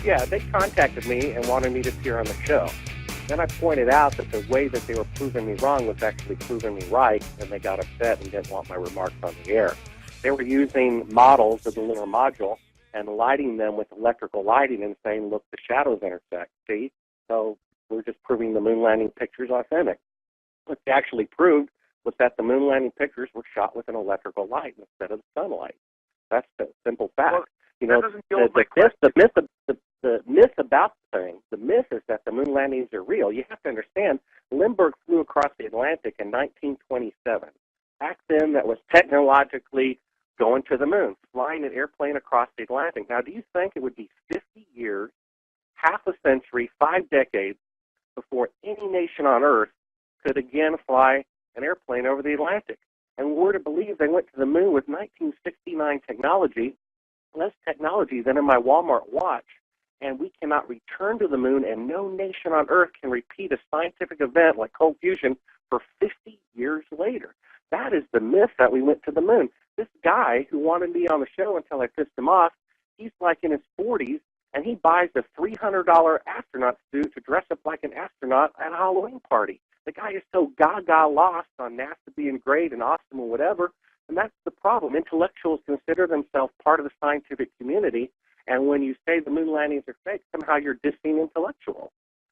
Yeah, they contacted me and wanted me to appear on the show. Then I pointed out that the way that they were proving me wrong was actually proving me right, and they got upset and didn't want my remarks on the air. They were using models of the lunar module and lighting them with electrical lighting and saying, look, the shadows intersect. See? So we're just proving the moon landing picture's authentic. What they actually proved was that the moon landing pictures were shot with an electrical light instead of the sunlight. That's the simple fact. Well, you know, the myth about the thing, the myth is that the moon landings are real. You have to understand, Lindbergh flew across the Atlantic in 1927. Back then, that was technologically going to the moon, flying an airplane across the Atlantic. Now, do you think it would be 50 years, half a century, 5 decades before any nation on Earth could again fly an airplane over the Atlantic? And we're to believe they went to the moon with 1969 technology, less technology than in my Walmart watch, and we cannot return to the moon, and no nation on Earth can repeat a scientific event like cold fusion for 50 years later. That is the myth that we went to the moon. This guy who wanted me on the show until I pissed him off, he's like in his 40s, and he buys a $300 astronaut suit to dress up like an astronaut at a Halloween party. The guy is so gaga lost on NASA being great and awesome and whatever, and that's the problem. Intellectuals consider themselves part of the scientific community, and when you say the moon landings are fake, somehow you're dissing intellectuals.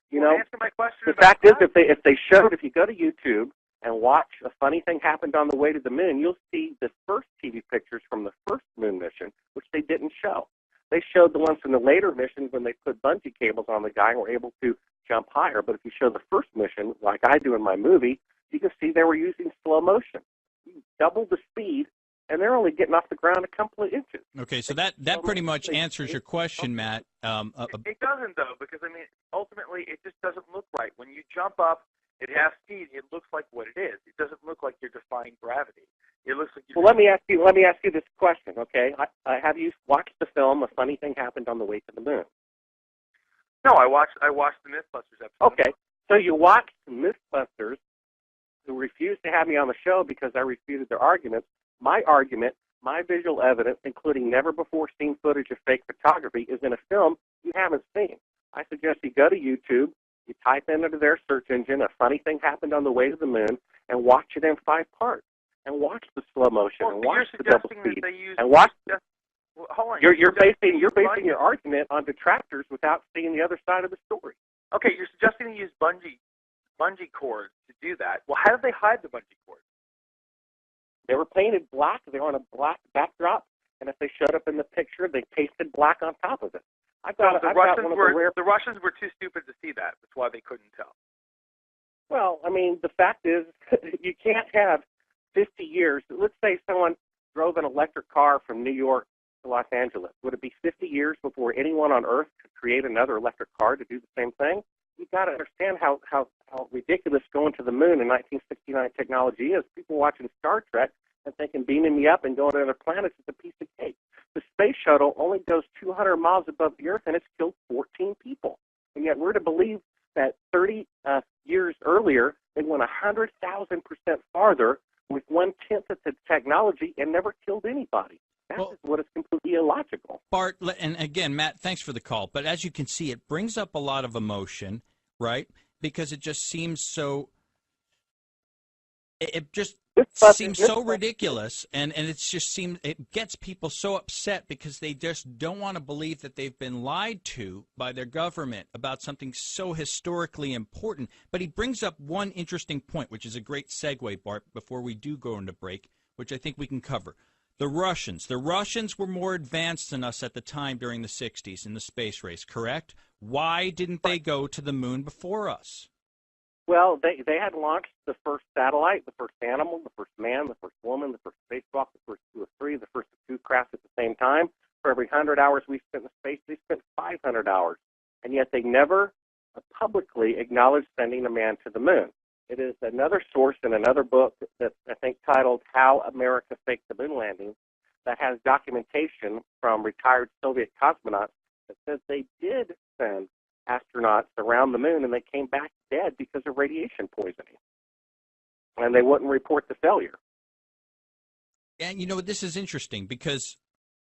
You know, answer my question. The fact is, if you go to YouTube and watch A Funny Thing Happened on the Way to the Moon, you'll see the first TV pictures from the first moon mission, which they didn't show. They showed the ones from the later missions when they put bungee cables on the guy and were able to jump higher. But if you show the first mission, like I do in my movie, you can see they were using slow motion. You double the speed, and they're only getting off the ground a couple of inches. Okay, so that pretty much answers your question, Matt. It doesn't, though, because, I mean, ultimately it just doesn't look right. When you jump up, it has speed. It looks like what it is. It doesn't look like you're defying gravity. It looks like you're... Well, let me ask you this question, okay? Have you watched the film A Funny Thing Happened on the Way to the Moon? No, I watched the Mythbusters episode. Okay, so you watched the Mythbusters, who refused to have me on the show because I refuted their arguments. My argument, my visual evidence, including never-before-seen footage of fake photography, is in a film you haven't seen. I suggest you go to YouTube, you type into their search engine, A Funny Thing Happened on the Way to the Moon, and watch it in 5 parts. And watch the slow motion, and watch the double speed, and watch. Hold on. You're basing your argument on detractors without seeing the other side of the story. Okay, you're suggesting to use bungee cords to do that. Well, how did they hide the bungee cords? They were painted black. They were on a black backdrop, and if they showed up in the picture, they pasted black on top of it. The Russians were too stupid to see that. That's why they couldn't tell. Well, I mean, the fact is, you can't have 50 years. Let's say someone drove an electric car from New York to Los Angeles. Would it be 50 years before anyone on Earth could create another electric car to do the same thing? You've got to understand how ridiculous going to the moon in 1969 technology is. People watching Star Trek and thinking beaming me up and going to other planets is a piece of cake. The space shuttle only goes 200 miles above the Earth, and it's killed 14 people. And yet we're to believe that 30 years earlier, they went 100,000% farther with 1/10 of the technology and never killed anybody. That's what is completely illogical. Bart, and again, Matt, thanks for the call. But as you can see, it brings up a lot of emotion, right? Because it just seems so. It just seems so ridiculous, and it gets people so upset because they just don't want to believe that they've been lied to by their government about something so historically important. But he brings up one interesting point, which is a great segue, Bart, before we do go into break, which I think we can cover. The Russians were more advanced than us at the time during the 60s in the space race, correct? Why didn't they go to the moon before us? Well, they had launched the first satellite, the first animal, the first man, the first woman, the first spacewalk, the first 2 or 3, the first 2 crafts at the same time. For every 100 hours we spent in space, they spent 500 hours. And yet they never publicly acknowledged sending a man to the moon. It is another source in another book that's, I think, titled How America Faked the Moon Landing that has documentation from retired Soviet cosmonauts that says they did send astronauts around the moon and they came back dead because of radiation poisoning. And they wouldn't report the failure. And, you know, this is interesting because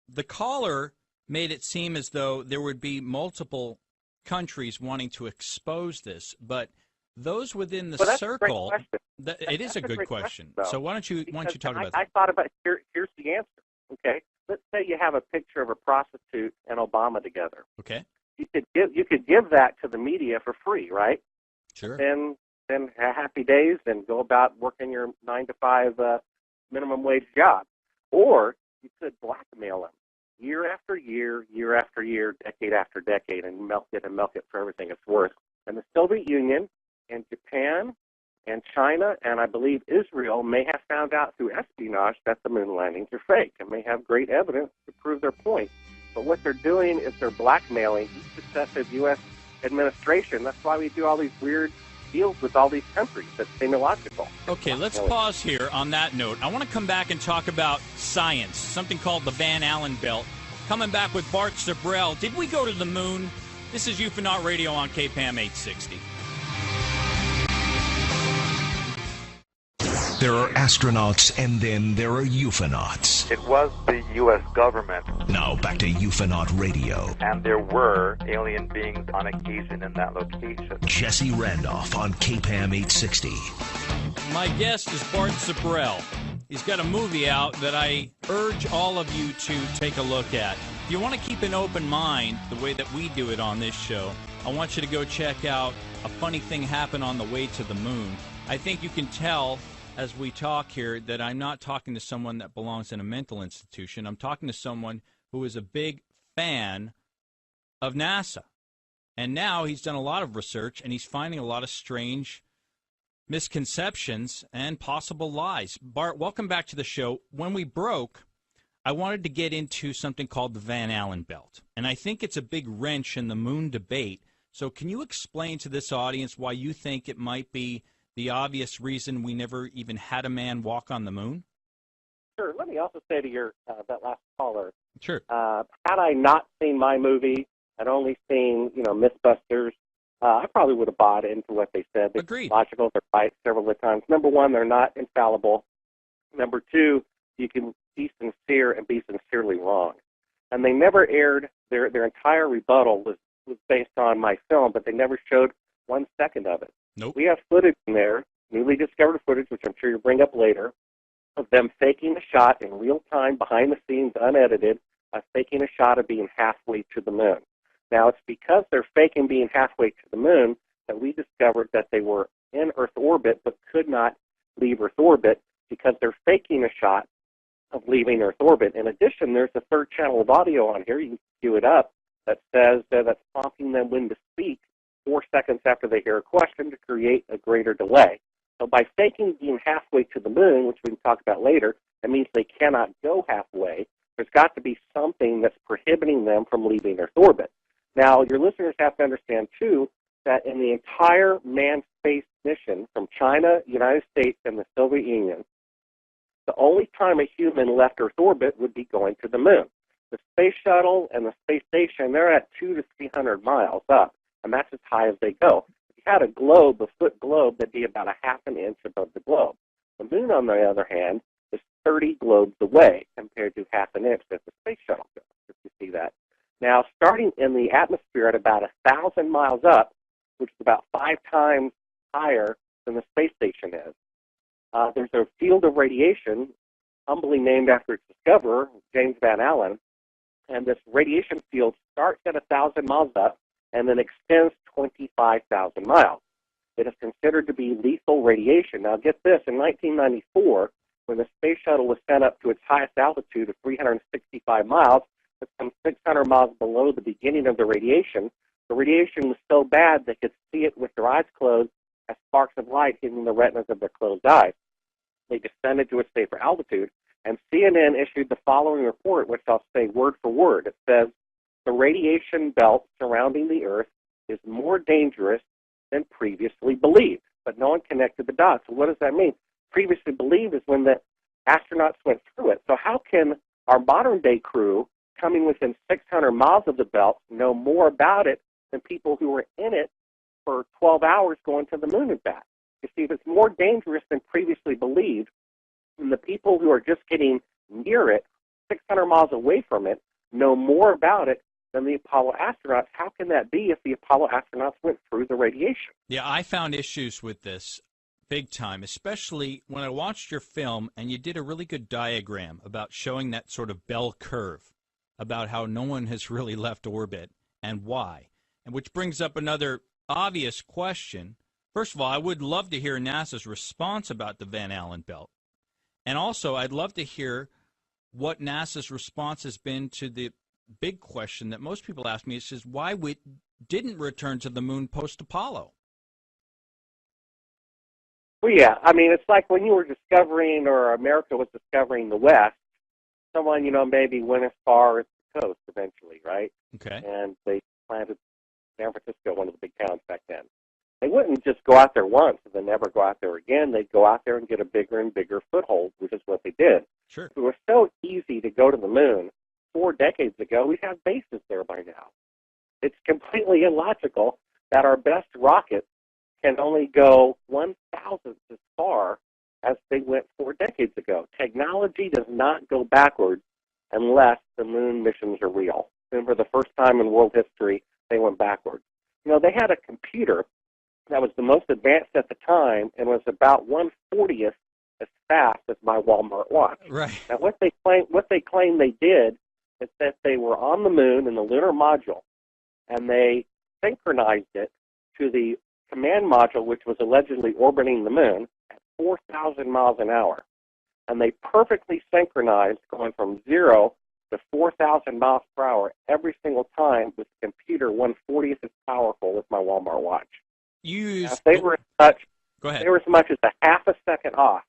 the caller made it seem as though there would be multiple countries wanting to expose this, but those within the Well, that's circle, a great question. it is a That's good great question. though. So why don't you talk about that? I thought about here's the answer. Okay, let's say you have a picture of a prostitute and Obama together. Okay, You could give that to the media for free, right? sure. Then happy days and go about working your 9 to 5 minimum wage job, or you could blackmail them year after year, year after year, decade after decade, and milk it for everything it's worth. And the Soviet Union and Japan and China and I believe Israel may have found out through espionage that the moon landings are fake and may have great evidence to prove their point. But what they're doing is they're blackmailing each successive U.S. administration. That's why we do all these weird deals with all these countries that seem illogical. Okay, let's pause here on that note. I want to come back and talk about science, something called the Van Allen belt. Coming back with Bart Zabrell. Did we go to the moon? This is Ufonaut Radio on KPAM 860. There are astronauts, and then there are ufonauts. It was the U.S. government. Now back to Ufonaut Radio. And there were alien beings on occasion in that location. Jesse Randolph on KPAM 860. My guest is Bart Zabrell. He's got a movie out that I urge all of you to take a look at. If you want to keep an open mind the way that we do it on this show, I want you to go check out A Funny Thing Happened on the Way to the Moon. I think you can tell as we talk here that I'm not talking to someone that belongs in a mental institution. I'm talking to someone who is a big fan of NASA. And now he's done a lot of research, and he's finding a lot of strange misconceptions and possible lies. Bart, welcome back to the show. When we broke, I wanted to get into something called the Van Allen belt. And I think it's a big wrench in the moon debate. So can you explain to this audience why you think it might be the obvious reason we never even had a man walk on the moon? Sure. Let me also say to your that last caller. Sure. Had I not seen my movie, I'd only seen Mythbusters. I probably would have bought into what they said. They're Agreed. Logical. They're right several of the times. Number one, they're not infallible. Number two, you can be sincere and be sincerely wrong. And they never aired their entire rebuttal was based on my film, but they never showed 1 second of it. Nope. We have footage in there, newly discovered footage, which I'm sure you'll bring up later, of them faking a shot in real time, behind the scenes, unedited, faking a shot of being halfway to the moon. Now, it's because they're faking being halfway to the moon that we discovered that they were in Earth orbit but could not leave Earth orbit because they're faking a shot of leaving Earth orbit. In addition, there's a third channel of audio on here. You can cue it up that says that's prompting them when to speak 4 seconds after they hear a question to create a greater delay. So by faking being halfway to the moon, which we can talk about later, that means they cannot go halfway. There's got to be something that's prohibiting them from leaving Earth orbit. Now, your listeners have to understand, too, that in the entire manned space mission from China, United States, and the Soviet Union, the only time a human left Earth orbit would be going to the moon. The space shuttle and the space station, they're at 200 to 300 miles up, and that's as high as they go. If you had a globe, a foot globe, that'd be about a half an inch above the globe. The moon, on the other hand, is 30 globes away compared to half an inch that the space shuttle goes, if you see that. Now, starting in the atmosphere at about 1,000 miles up, which is about 5 times higher than the space station is, there's a field of radiation, humbly named after its discoverer, James Van Allen, and this radiation field starts at 1,000 miles up and then extends 25,000 miles. It is considered to be lethal radiation. Now, get this, in 1994, when the space shuttle was sent up to its highest altitude of 365 miles, it's some 600 miles below the beginning of the radiation was so bad they could see it with their eyes closed as sparks of light hitting the retinas of their closed eyes. They descended to a safer altitude, and CNN issued the following report, which I'll say word for word. It says, the radiation belt surrounding the Earth is more dangerous than previously believed. But no one connected the dots. So what does that mean? Previously believed is when the astronauts went through it. So how can our modern-day crew coming within 600 miles of the belt know more about it than people who were in it for 12 hours going to the moon and back? You see, if it's more dangerous than previously believed, and the people who are just getting near it, 600 miles away from it, know more about it than the Apollo astronauts. How can that be if the Apollo astronauts went through the radiation? Yeah, I found issues with this big time, especially when I watched your film and you did a really good diagram about showing that sort of bell curve about how no one has really left orbit and why. And which brings up another obvious question. First of all, I would love to hear NASA's response about the Van Allen belt. And also, I'd love to hear what NASA's response has been to the big question that most people ask me. It says, why we didn't return to the moon post-Apollo? Well, yeah. I mean, it's like when you were discovering, or America was discovering the West, someone, maybe went as far as the coast eventually, right? Okay. And they planted San Francisco, one of the big towns back then. They wouldn't just go out there once and then never go out there again. They'd go out there and get a bigger and bigger foothold, which is what they did. Sure. It was so easy to go to the moon 4 decades ago. We'd have bases there by now. It's completely illogical that our best rockets can only go 1,000th as far as they went 4 decades ago. Technology does not go backwards unless the moon missions are real. And for the first time in world history, they went backwards. They had a computer that was the most advanced at the time and was about 1/40th as fast as my Walmart watch. Right. Now, what they claim they did is that they were on the moon in the lunar module, and they synchronized it to the command module, which was allegedly orbiting the moon at 4,000 miles an hour. And they perfectly synchronized going from 0 to 4,000 miles per hour every single time with the computer 1/40th as powerful as my Walmart watch. If they were Go ahead. they were as much as a half a second off,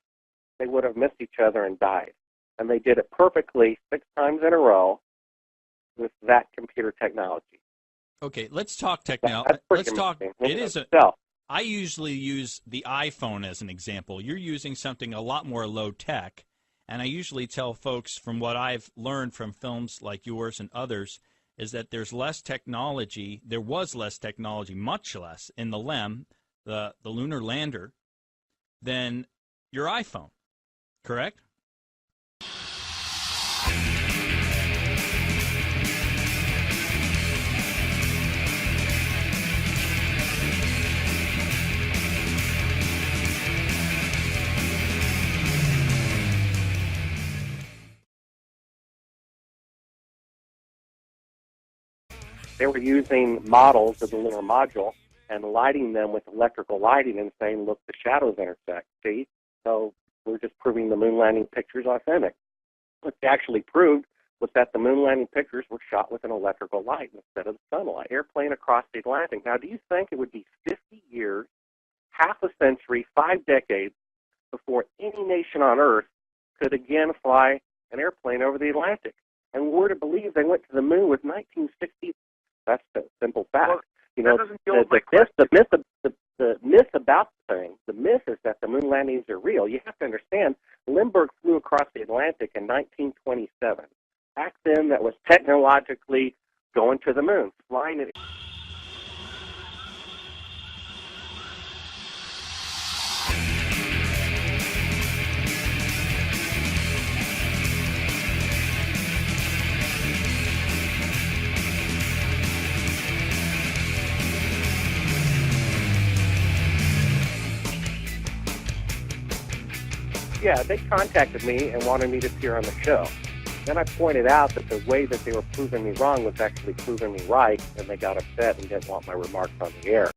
they would have missed each other and died. And they did it perfectly 6 times in a row with that computer technology. Okay, let's talk technology. That's pretty Let's talk. amazing. It is. I usually use the iPhone as an example. You're using something a lot more low tech, and I usually tell folks from what I've learned from films like yours and others is that there's less technology. There was less technology, much less, in the LEM, the lunar lander, than your iPhone. Correct? They were using models of the lunar module and lighting them with electrical lighting and saying, look, the shadows intersect. See? So we're just proving the moon landing picture's authentic. What they actually proved was that the moon landing pictures were shot with an electrical light instead of the sunlight. Airplane across the Atlantic. Now, do you think it would be 50 years, half a century, 5 decades before any nation on Earth could again fly an airplane over the Atlantic? And we're to believe they went to the moon with 1960. That's the simple fact. Well, the myth about the thing, the myth is that the moon landings are real. You have to understand, Lindbergh flew across the Atlantic in 1927. Back then, that was technologically going to the moon, flying it. Yeah, they contacted me and wanted me to appear on the show. Then I pointed out that the way that they were proving me wrong was actually proving me right, and they got upset and didn't want my remarks on the air.